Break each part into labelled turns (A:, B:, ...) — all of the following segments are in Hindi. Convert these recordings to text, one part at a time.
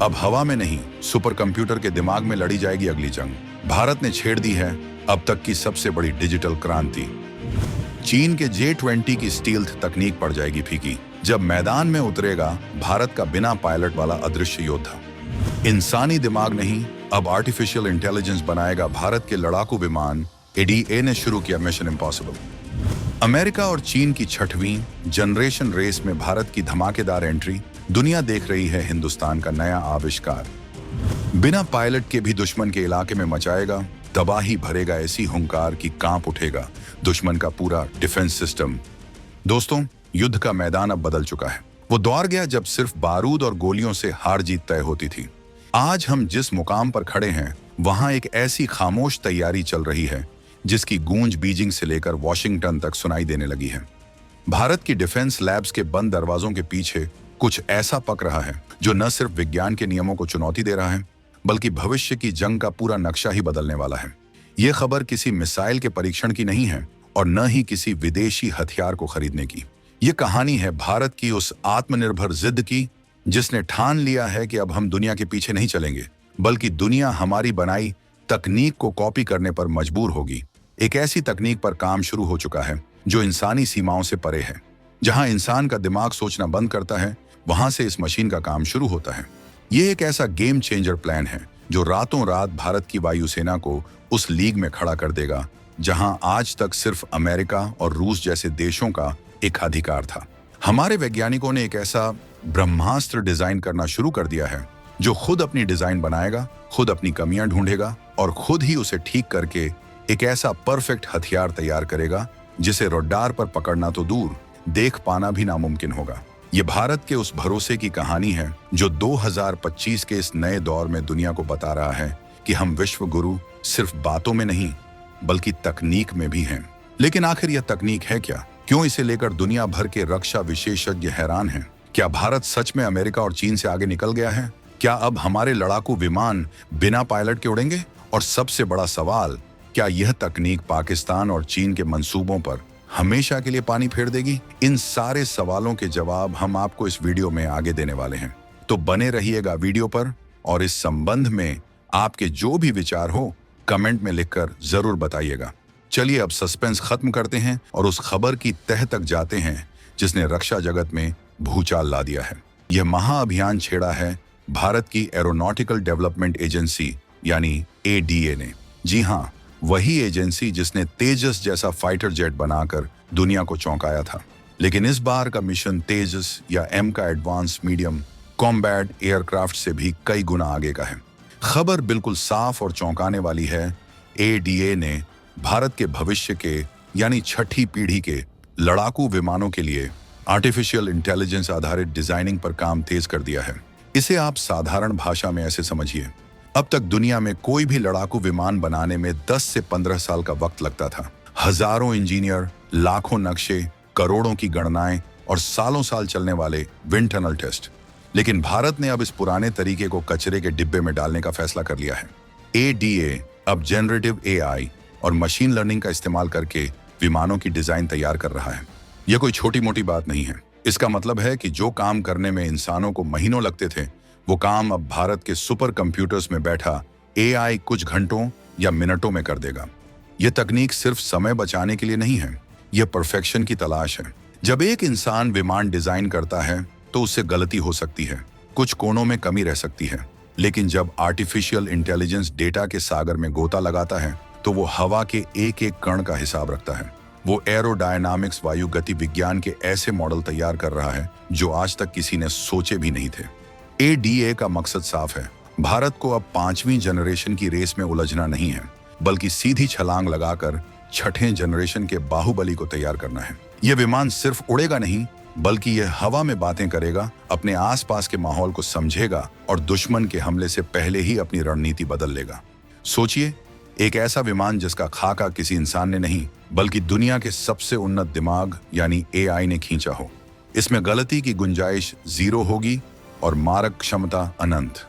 A: अब हवा में नहीं, सुपर कंप्यूटर के दिमाग में लड़ी जाएगी अगली जंग। भारत ने छेड़ दी है अब तक की सबसे बड़ी डिजिटल क्रांति। चीन के J-20 की स्टील्थ तकनीक पड़ जाएगी फीकी जब मैदान में उतरेगा भारत का बिना पायलट वाला अदृश्य योद्धा। इंसानी दिमाग नहीं, अब आर्टिफिशियल इंटेलिजेंस बनाएगा भारत के लड़ाकू विमान। ADA ने शुरू किया मिशन इम्पॉसिबल। अमेरिका और चीन की 6वीं जनरेशन रेस में भारत की धमाकेदार एंट्री। दुनिया देख रही है हिंदुस्तान का नया आविष्कार। बिना पायलट के भी दुश्मन के इलाके में मचाएगा तबाही, भरेगा ऐसी हुंकार कि कांप उठेगा दुश्मन का पूरा डिफेंस सिस्टम। दोस्तों, युद्ध का मैदान अब बदल चुका है। वो दौर गया जब सिर्फ बारूद और गोलियों से हार जीत तय होती थी। आज हम जिस मुकाम पर खड़े हैं वहां एक ऐसी खामोश तैयारी चल रही है जिसकी गूंज बीजिंग से लेकर वॉशिंगटन तक सुनाई देने लगी है। भारत की डिफेंस लैब्स के बंद दरवाजों के पीछे कुछ ऐसा पक रहा है जो न सिर्फ विज्ञान के नियमों को चुनौती दे रहा है बल्कि भविष्य की जंग का पूरा नक्शा ही बदलने वाला है। ये खबर किसी मिसाइल के परीक्षण की नहीं है और न ही किसी विदेशी हथियार को खरीदने की। ये कहानी है भारत की उस आत्मनिर्भर जिद की जिसने ठान लिया है कि अब हम दुनिया के पीछे नहीं चलेंगे बल्कि दुनिया हमारी बनाई तकनीक को कॉपी करने पर मजबूर होगी। एक ऐसी तकनीक पर काम शुरू हो चुका है जो इंसानी सीमाओं से परे है। जहां इंसान का दिमाग सोचना बंद करता है वहां से इस मशीन का काम शुरू होता है। ये एक ऐसा गेम चेंजर प्लान है जो रातों रात भारत की वायुसेना को उस लीग में खड़ा कर देगा जहां आज तक सिर्फ अमेरिका और रूस जैसे देशों का एकाधिकार था। हमारे वैज्ञानिकों ने एक ऐसा ब्रह्मास्त्र डिजाइन करना शुरू कर दिया है जो खुद अपनी डिजाइन बनाएगा, खुद अपनी कमियां ढूंढेगा और खुद ही उसे ठीक करके एक ऐसा परफेक्ट हथियार तैयार करेगा जिसे रडार पर पकड़ना तो दूर, देख पाना भी नामुमकिन होगा। ये भारत के उस भरोसे की कहानी है जो 2025 के इस नए दौर में दुनिया को बता रहा है कि हम विश्व गुरु सिर्फ बातों में नहीं बल्कि तकनीक में भी हैं। लेकिन आखिर यह तकनीक है क्या? क्यों इसे लेकर दुनिया भर के रक्षा विशेषज्ञ हैरान हैं? क्या भारत सच में अमेरिका और चीन से आगे निकल गया है? क्या अब हमारे लड़ाकू विमान बिना पायलट के उड़ेंगे? और सबसे बड़ा सवाल, क्या यह तकनीक पाकिस्तान और चीन के मंसूबों पर हमेशा के लिए पानी फेर देगी? इन सारे सवालों के जवाब हम आपको इस वीडियो में आगे देने वाले हैं, तो बने रहिएगा वीडियो पर। और इस संबंध में आपके जो भी विचार हो कमेंट में लिखकर जरूर बताइएगा। चलिए अब सस्पेंस खत्म करते हैं और उस खबर की तह तक जाते हैं जिसने रक्षा जगत में भूचाल ला दिया है। यह महाअभियान छेड़ा है भारत की एरोनॉटिकल डेवलपमेंट एजेंसी यानी ADA ने। जी हाँ, वही एजेंसी जिसने तेजस जैसा फाइटर जेट बनाकर दुनिया को चौंकाया था। लेकिन इस बार का मिशन तेजस या M का एडवांस मीडियम कॉम्बैट एयरक्राफ्ट से भी कई गुना आगे का है। खबर बिल्कुल साफ और चौंकाने वाली है। ADA ने भारत के भविष्य के यानी 6ठी पीढ़ी के लड़ाकू विमानों के लिए आर्टिफिशियल इंटेलिजेंस आधारित डिजाइनिंग पर काम तेज कर दिया है। इसे आप साधारण भाषा में ऐसे समझिए, अब तक दुनिया में कोई भी लड़ाकू विमान बनाने में 10 से 15 साल का वक्त लगता था। हजारों इंजीनियर, लाखों नक्शे, करोड़ों की गणनाएं और सालों साल चलने वाले विंड टनल टेस्ट। लेकिन भारत ने अब इस पुराने तरीके को कचरे के डिब्बे में डालने का फैसला कर लिया है। ADA अब जनरेटिव AI और मशीन लर्निंग का इस्तेमाल करके विमानों की डिजाइन तैयार कर रहा है। यह कोई छोटी मोटी बात नहीं है। इसका मतलब है कि जो काम करने में इंसानों को महीनों लगते थे वो काम अब भारत के सुपर कंप्यूटर्स में बैठा AI कुछ घंटों या मिनटों में कर देगा। यह तकनीक सिर्फ समय बचाने के लिए नहीं है, यह परफेक्शन की तलाश है। जब एक इंसान विमान डिजाइन करता है तो उससे गलती हो सकती है, कुछ कोनों में कमी रह सकती है। लेकिन जब आर्टिफिशियल इंटेलिजेंस डेटा के सागर में गोता लगाता है तो वो हवा के एक एक कण का हिसाब रखता है। वो एरोडायनामिक्स वायु गति विज्ञान के ऐसे मॉडल तैयार कर रहा है जो आज तक किसी ने सोचे भी नहीं थे। ADA का मकसद साफ है, भारत को अब 5वीं जनरेशन की रेस में उलझना नहीं है बल्कि सीधी छलांग लगाकर 6ठे जनरेशन के बाहुबली को तैयार करना है। यह विमान सिर्फ उड़ेगा नहीं बल्कि यह हवा में बातें करेगा, अपने आसपास के माहौल को समझेगा और दुश्मन के हमले से पहले ही अपनी रणनीति बदल लेगा। सोचिए, एक ऐसा विमान जिसका खाका किसी इंसान ने नहीं बल्कि दुनिया के सबसे उन्नत दिमाग यानी AI ने खींचा हो। इसमें गलती की गुंजाइश 0 होगी और मारक क्षमता अनंत।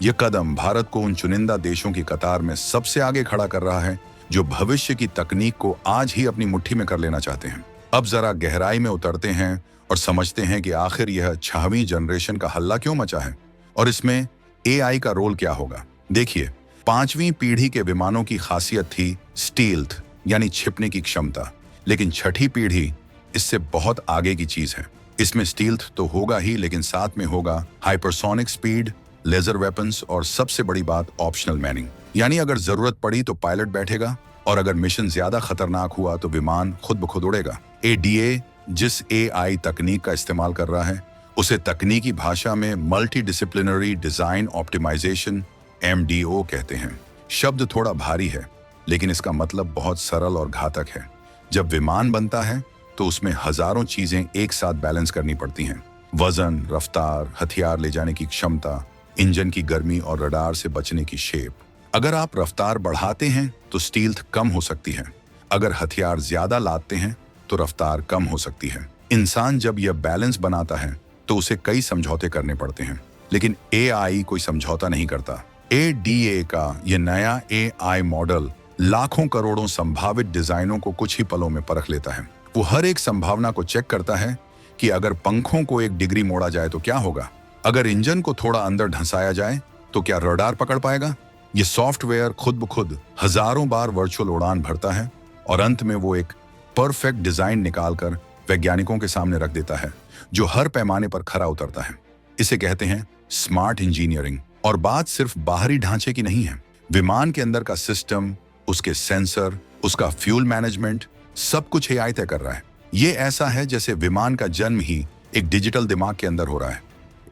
A: यह कदम भारत को उन चुनिंदा देशों की कतार में सबसे आगे खड़ा कर रहा है जो भविष्य की तकनीक को आज ही अपनी मुट्ठी में कर लेना चाहते हैं। अब जरा गहराई में उतरते हैं और समझते हैं कि आखिर यह 6वीं जनरेशन का हल्ला क्यों मचा है और इसमें एआई का रोल क्या होगा? देखिए, 5वीं पीढ़ी के विमानों की खासियत थी स्टील्थ यानी छिपने की क्षमता, लेकिन छठी पीढ़ी इससे बहुत आगे की चीज है। इसमें स्टील्थ तो होगा ही, लेकिन साथ में होगा हाइपरसोनिक स्पीड, लेजर वेपन्स और सबसे बड़ी बात ऑप्शनल मैनिंग, यानी अगर जरूरत पड़ी तो पायलट बैठेगा और अगर मिशन ज्यादा खतरनाक हुआ तो विमान खुद ब खुद उड़ेगा। एडीए जिस एआई तकनीक का इस्तेमाल कर रहा है उसे तकनीकी भाषा में multidisciplinary design optimisation MDO कहते हैं। शब्द थोड़ा भारी है, लेकिन इसका मतलब बहुत सरल और घातक है। जब विमान बनता है तो उसमें हजारों चीजें एक साथ बैलेंस करनी पड़ती हैं। वजन, रफ्तार, हथियार ले जाने की क्षमता, इंजन की गर्मी और रडार से बचने की शेप। अगर आप रफ्तार बढ़ाते हैं तो स्टील्थ कम हो सकती है, अगर हथियार ज्यादा लादते हैं तो रफ्तार कम हो सकती है। इंसान जब यह बैलेंस बनाता है तो उसे कई समझौते करने पड़ते हैं, लेकिन एआई कोई समझौता नहीं करता। एडीए का यह नया एआई मॉडल लाखों करोड़ों संभावित डिजाइनों को कुछ ही पलों में परख लेता है। वो हर एक संभावना को चेक करता है कि अगर पंखों को 1 डिग्री मोड़ा जाए तो क्या होगा, अगर इंजन को थोड़ा अंदर ढंसाया जाए तो क्या रडार पकड़ पाएगा। ये सॉफ्टवेयर खुद ब खुद हजारों बार वर्चुअल उड़ान भरता है और अंत में वो एक परफेक्ट डिजाइन निकालकर वैज्ञानिकों के सामने रख देता है, जो हर पैमाने पर खरा उतरता है। इसे कहते हैं स्मार्ट इंजीनियरिंग। और बात सिर्फ बाहरी ढांचे की नहीं है, विमान के अंदर का सिस्टम, उसके सेंसर, उसका फ्यूल मैनेजमेंट, सब कुछ एआई तय कर रहा है। ये ऐसा है जैसे विमान का जन्म ही एक डिजिटल दिमाग के अंदर हो रहा है।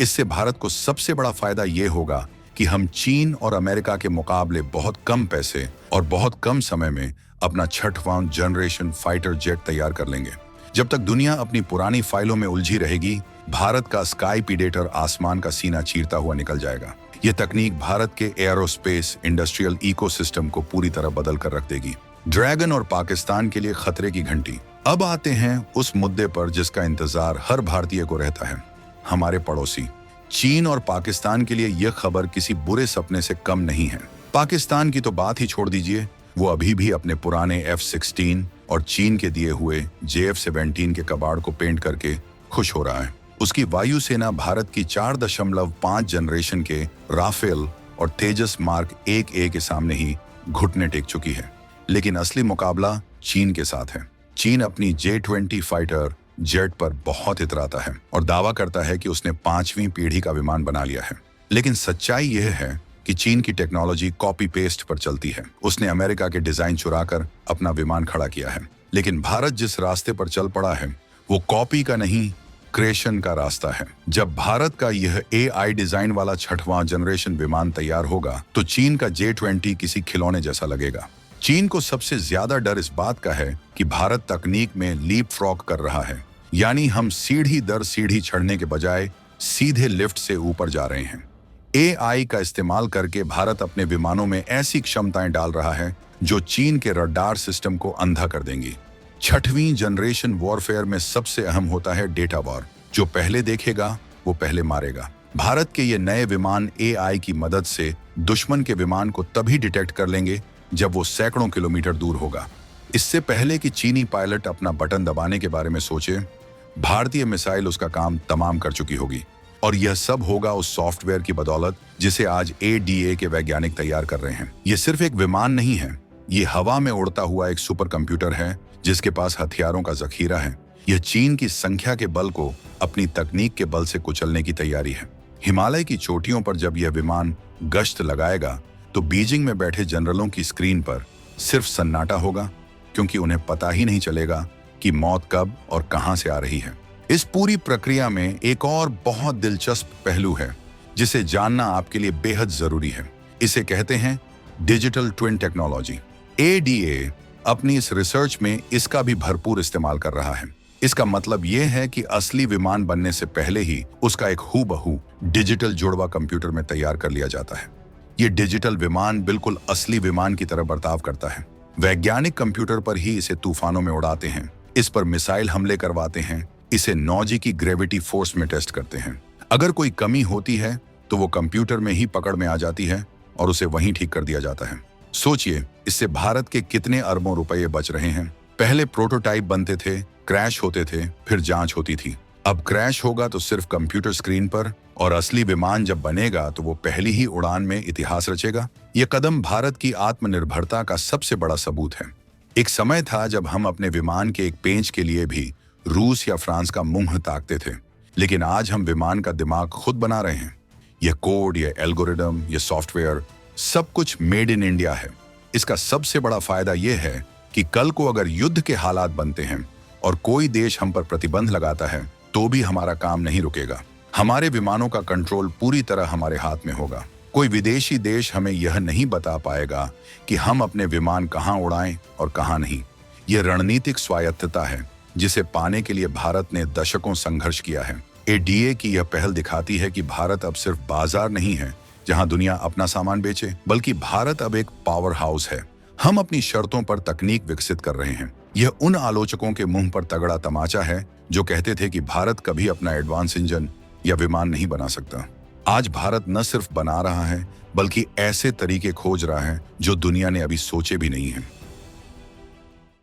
A: इससे भारत को सबसे बड़ा फायदा ये होगा कि हम चीन और अमेरिका के मुकाबले बहुत कम पैसे और बहुत कम समय में अपना 6वां जनरेशन फाइटर जेट तैयार कर लेंगे। जब तक दुनिया अपनी पुरानी फाइलों में उलझी रहेगी, भारत का स्काई प्रीडेटर आसमान का सीना चीरता हुआ निकल जाएगा। ये तकनीक भारत के एरोस्पेस इंडस्ट्रियल इकोसिस्टम को पूरी तरह बदल कर रख देगी। ड्रैगन और पाकिस्तान के लिए खतरे की घंटी। अब आते हैं उस मुद्दे पर जिसका इंतजार हर भारतीय को रहता है, हमारे पड़ोसी चीन और पाकिस्तान के लिए यह खबर किसी बुरे सपने से कम नहीं है। पाकिस्तान की तो बात ही छोड़ दीजिए, वो अभी भी अपने पुराने F-16 और चीन के दिए हुए JF-17 के कबाड़ को पेंट करके खुश हो रहा है। उसकी वायुसेना भारत की 4.5 जनरेशन के राफेल और तेजस मार्क 1A के सामने ही घुटने टेक चुकी है। लेकिन असली मुकाबला चीन के साथ है। चीन अपनी J-20 फाइटर जेट पर बहुत इतराता है और दावा करता है कि उसने 5वीं पीढ़ी का विमान बना लिया है। लेकिन सच्चाई यह है कि चीन की टेक्नोलॉजी कॉपी पेस्ट पर चलती है। उसने अमेरिका के डिजाइन चुराकर अपना विमान खड़ा किया है। लेकिन भारत जिस रास्ते पर चल पड़ा है वो कॉपी का नहीं, क्रिएशन का रास्ता है। जब भारत का यह एआई डिजाइन वाला 6वां जनरेशन विमान तैयार होगा तो चीन का J-20 किसी खिलौने जैसा लगेगा। चीन को सबसे ज्यादा डर इस बात का है कि भारत तकनीक में लीप फ्रॉग कर रहा है, यानी हम सीढ़ी दर सीढ़ी चढ़ने के बजाय सीधे लिफ्ट से ऊपर जा रहे हैं। एआई का इस्तेमाल करके भारत अपने विमानों में ऐसी क्षमताएं डाल रहा है जो चीन के रडार सिस्टम को अंधा कर देंगी। 6वीं जनरेशन वॉरफेयर में सबसे अहम होता है डेटा वॉर। जो पहले देखेगा वो पहले मारेगा। भारत के ये नए विमान एआई की मदद से दुश्मन के विमान को तभी डिटेक्ट कर लेंगे जब वो सैकड़ों किलोमीटर दूर होगा। इससे पहले कि चीनी पायलट अपना बटन दबाने के बारे में सोचे, भारतीय मिसाइल उसका काम तमाम कर चुकी होगी। और यह सब होगा उस सॉफ्टवेयर की बदौलत जिसे आज एडीए के वैज्ञानिक तैयार कर रहे हैं। ये सिर्फ एक विमान नहीं है, ये हवा में उड़ता हुआ एक सुपर कंप्यूटर है जिसके पास हथियारों का जखीरा है। यह चीन की संख्या के बल को अपनी तकनीक के बल से कुचलने की तैयारी है। हिमालय की चोटियों पर जब यह विमान गश्त लगाएगा तो बीजिंग में बैठे जनरलों की स्क्रीन पर सिर्फ सन्नाटा होगा, क्योंकि उन्हें पता ही नहीं चलेगा कि मौत कब और कहां से आ रही है। इस पूरी प्रक्रिया में एक और बहुत दिलचस्प पहलू है जिसे जानना आपके लिए बेहद जरूरी है। इसे कहते हैं डिजिटल ट्विन टेक्नोलॉजी। एडीए अपनी इस रिसर्च में इसका भी भरपूर इस्तेमाल कर रहा है। इसका मतलब यह है कि असली विमान बनने से पहले ही उसका एक हूबहू डिजिटल जुड़वा कंप्यूटर में तैयार कर लिया जाता है। ये डिजिटल विमान बिल्कुल असली विमान की तरह बर्ताव करता है। वैज्ञानिक कंप्यूटर पर ही इसे तूफानों में उड़ाते हैं, इस पर मिसाइल हमले करवाते हैं, इसे 9G की ग्रेविटी फोर्स में टेस्ट करते हैं। अगर कोई कमी होती है तो वो कंप्यूटर में ही पकड़ में आ जाती है और उसे वहीं ठीक कर दिया जाता है। सोचिए, इससे भारत के कितने अरबों रुपए बच रहे हैं। पहले प्रोटोटाइप बनते थे, क्रैश होते थे, फिर जांच होती थी। अब क्रैश होगा तो सिर्फ कंप्यूटर स्क्रीन पर और असली विमान जब बनेगा तो वो पहली ही उड़ान में इतिहास रचेगा। ये कदम भारत की आत्मनिर्भरता का सबसे बड़ा सबूत है। एक समय था जब हम अपने विमान के एक पेंच के लिए भी रूस या फ्रांस का मुंह ताकते थे, लेकिन आज हम विमान का दिमाग खुद बना रहे हैं। यह कोड, यह एल्गोरिदम, यह सॉफ्टवेयर, सब कुछ मेड इन इंडिया है। इसका सबसे बड़ा फायदा यह है कि कल को अगर युद्ध के हालात बनते हैं और कोई देश हम पर प्रतिबंध लगाता है तो भी हमारा काम नहीं रुकेगा। हमारे विमानों का कंट्रोल पूरी तरह हमारे हाथ में होगा। कोई विदेशी देश हमें यह नहीं बता पाएगा कि हम अपने विमान कहां उड़ाएं और कहां नहीं। यह रणनीतिक स्वायत्तता है जिसे पाने के लिए भारत ने दशकों संघर्ष किया है। एडीए की यह पहल दिखाती है कि भारत अब सिर्फ बाजार नहीं है जहां दुनिया अपना सामान बेचे, बल्कि भारत अब एक पावर हाउस है। हम अपनी शर्तों पर तकनीक विकसित कर रहे हैं। यह उन आलोचकों के मुंह पर तगड़ा तमाचा है जो कहते थे कि भारत कभी अपना एडवांस इंजन या विमान नहीं बना सकता। आज भारत न सिर्फ बना रहा है बल्कि ऐसे तरीके खोज रहा है जो दुनिया ने अभी सोचे भी नहीं है।